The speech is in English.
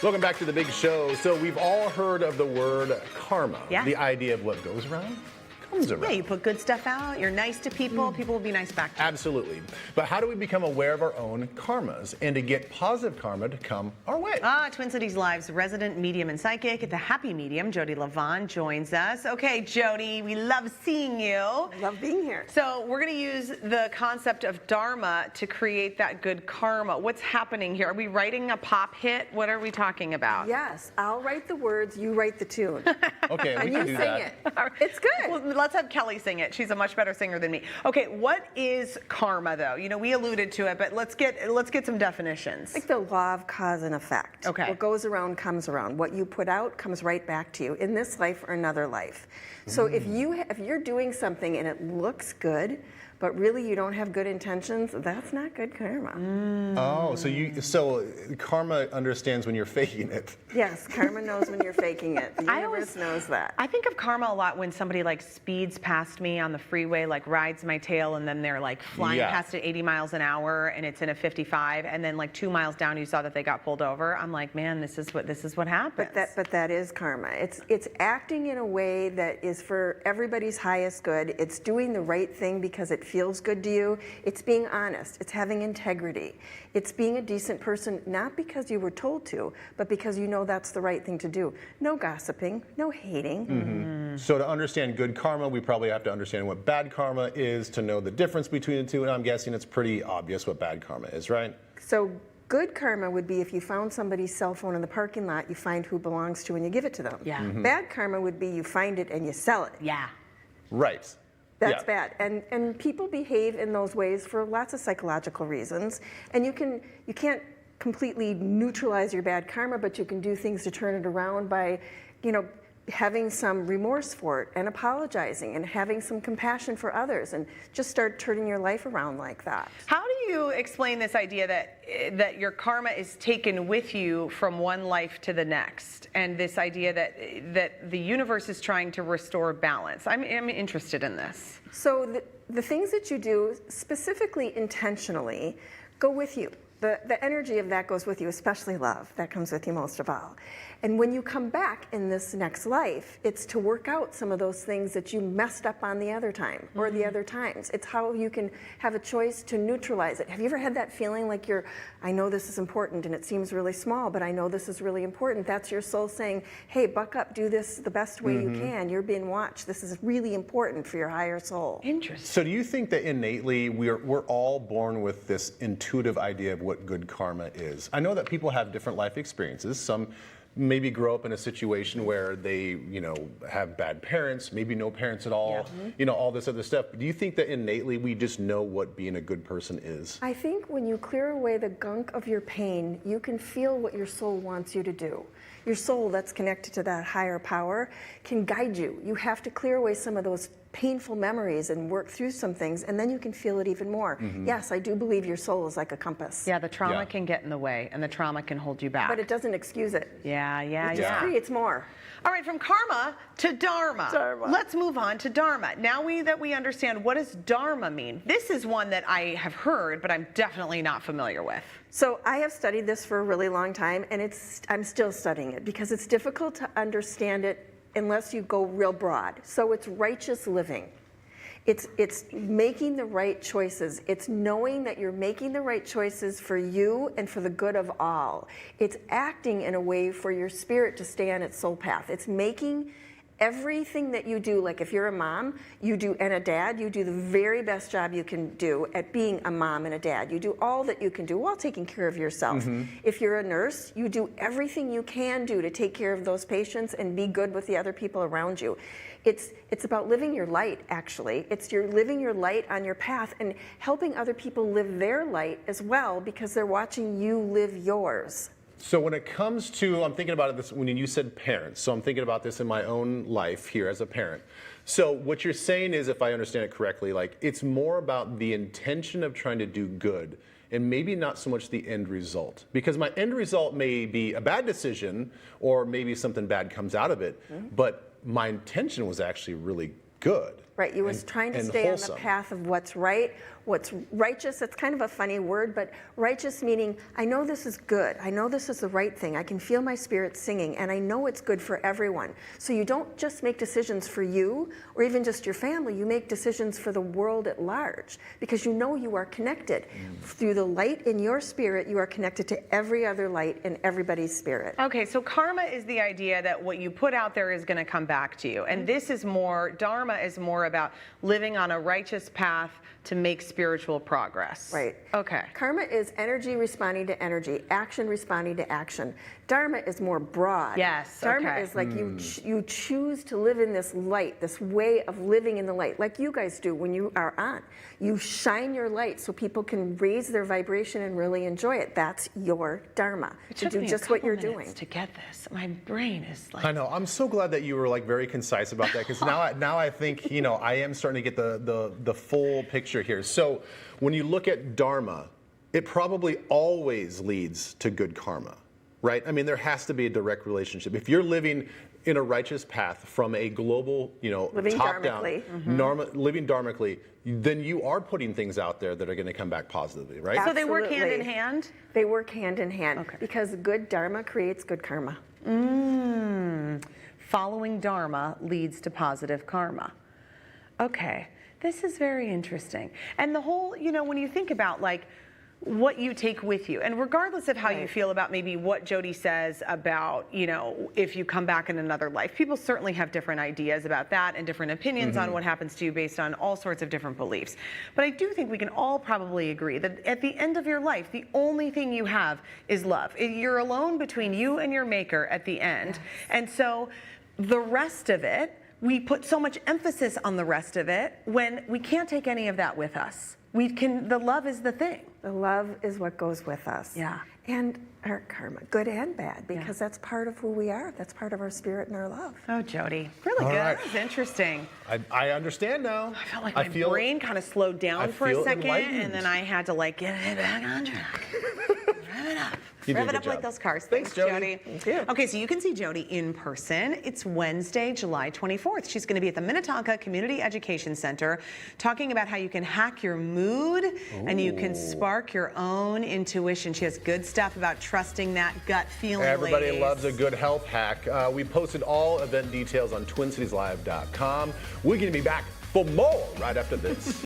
Welcome back to the big show. So we've all heard of the word karma. Yeah. The idea of what goes around comes around. Yeah, you put good stuff out, you're nice to people, people will be nice back to you. Absolutely. But how do we become aware of our own karmas and to get positive karma to come our way? Twin Cities Live's resident medium and psychic, the happy medium, Jodi Livon, joins us. Okay, Jodi, we love seeing you. Love being here. So we're going to use the concept of Dharma to create that good karma. What's happening here? Are we writing a pop hit? What are we talking about? Yes, I'll write the words, you write the tune. Okay, we And can you do sing that. it. It's good. Well, let's have Kelly sing it. She's a much better singer than me. Okay, what is karma though? You know, we alluded to it, but let's get some definitions. Like the law of cause and effect. Okay. What goes around comes around. What you put out comes right back to you in this life or another life. So if you're doing something and it looks good, but really you don't have good intentions, that's not good karma. Oh, so karma understands when you're faking it. Yes, karma knows when you're faking it. The universe knows that. I think of karma a lot when somebody like speeds past me on the freeway, like rides my tail, and then they're like flying past at 80 miles an hour, and it's in a 55, and then like 2 miles down you saw that they got pulled over. I'm like, man, this is what happens. But that is karma. It's acting in a way that is for everybody's highest good. It's doing the right thing because it feels good to you. It's being honest. It's having integrity. It's being a decent person, not because you were told to, but because you know that's the right thing to do. No gossiping, no hating. So to understand good karma, we probably have to understand what bad karma is to know the difference between the two, and I'm guessing it's pretty obvious what bad karma is, right? So good karma would be if you found somebody's cell phone in the parking lot, you find who it belongs to and you give it to them. Yeah. Bad karma would be you find it and you sell it. Yeah. Right. That's bad. And people behave in those ways for lots of psychological reasons. And you can't completely neutralize your bad karma, but you can do things to turn it around by, having some remorse for it and apologizing and having some compassion for others and just start turning your life around like that. How do you explain this idea that your karma is taken with you from one life to the next, and this idea that the universe is trying to restore balance? I'm interested in this. So the things that you do, specifically intentionally, go with you. The energy of that goes with you, especially love. That comes with you most of all. And when you come back in this next life, it's to work out some of those things that you messed up on the other time or the other times. It's how you can have a choice to neutralize it. Have you ever had that feeling like I know this is important and it seems really small, but I know this is really important? That's your soul saying, hey, buck up, do this the best way you can. You're being watched. This is really important for your higher soul. Interesting. So do you think that innately we're all born with this intuitive idea of what good karma is? I know that people have different life experiences. Some maybe grow up in a situation where they, have bad parents, maybe no parents at all, all this other stuff. Do you think that innately we just know what being a good person is? I think when you clear away the gunk of your pain, you can feel what your soul wants you to do. Your soul that's connected to that higher power can guide you. You have to clear away some of those painful memories and work through some things, and then you can feel it even more. Yes, I do believe your soul is like a compass. Yeah, the trauma can get in the way, and the trauma can hold you back. But it doesn't excuse it. It just creates more. All right, from karma to Dharma. Let's move on to Dharma. Now that we understand, what does Dharma mean? This is one that I have heard, but I'm definitely not familiar with. So I have studied this for a really long time, and I'm still studying it because it's difficult to understand it unless you go real broad. So it's righteous living. It's making the right choices. It's knowing that you're making the right choices for you and for the good of all. It's acting in a way for your spirit to stay on its soul path. It's making everything that you do, like if you're a mom, and a dad, you do the very best job you can do at being a mom and a dad. You do all that you can do while taking care of yourself. If you're a nurse, you do everything you can do to take care of those patients and be good with the other people around you. It's about living your light, actually. You're living your light on your path and helping other people live their light as well because they're watching you live yours. So when it comes to, I'm thinking about it when you said parents, so I'm thinking about this in my own life here as a parent. So what you're saying is, if I understand it correctly, like it's more about the intention of trying to do good and maybe not so much the end result. Because my end result may be a bad decision or maybe something bad comes out of it, but my intention was actually really good. Right, you was trying to stay wholesome. on the path of what's right, what's righteous. It's kind of a funny word, but righteous meaning, I know this is good. I know this is the right thing. I can feel my spirit singing, and I know it's good for everyone. So you don't just make decisions for you or even just your family. You make decisions for the world at large because you know you are connected. Through the light in your spirit, you are connected to every other light in everybody's spirit. Okay, so karma is the idea that what you put out there is going to come back to you. And this is more, Dharma is more about living on a righteous path to make spiritual progress. Right. Okay. Karma is energy responding to energy, action responding to action. Dharma is more broad. Yes, Dharma okay. is like you choose to live in this light, this way of living in the light, like you guys do when you are on. You shine your light so people can raise their vibration and really enjoy it. That's your Dharma. It To took do me a just what couple you're minutes doing. to get this. My brain is like. I know. I'm so glad that you were like very concise about that because now I think I am starting to get the full picture here. So when you look at Dharma, it probably always leads to good karma, right? I mean, there has to be a direct relationship. If you're living in a righteous path from a global, Living top down, dharmically. living dharmically, then you are putting things out there that are going to come back positively, right? So they work hand in Absolutely. hand? They work hand in hand Okay. because good Dharma creates good karma. Following Dharma leads to positive karma. Okay, this is very interesting. And the whole, when you think about like what you take with you, and regardless of how you feel about maybe what Jodi says about, if you come back in another life, people certainly have different ideas about that and different opinions on what happens to you based on all sorts of different beliefs. But I do think we can all probably agree that at the end of your life, the only thing you have is love. You're alone between you and your maker at the end. And so the rest of it, we put so much emphasis on the rest of it when we can't take any of that with us. The love is the thing. The love is what goes with us. Yeah. And our karma, good and bad, because that's part of who we are. That's part of our spirit and our love. Oh, Jodi, really All good. right. That was interesting. I understand now. I felt like my brain kind of slowed down for a feel second, enlightened. and then I had to get it back on track. Rev it up. You did a Rev it good up like job. those cars. Thanks, Jodi. Thank you. Okay, so you can see Jodi in person. It's Wednesday, July 24th. She's going to be at the Minnetonka Community Education Center talking about how you can hack your mood and you can spark your own intuition. She has good stuff about trusting that gut feeling. Everybody ladies. loves a good health hack. We posted all event details on twincitieslive.com. We're going to be back for more right after this.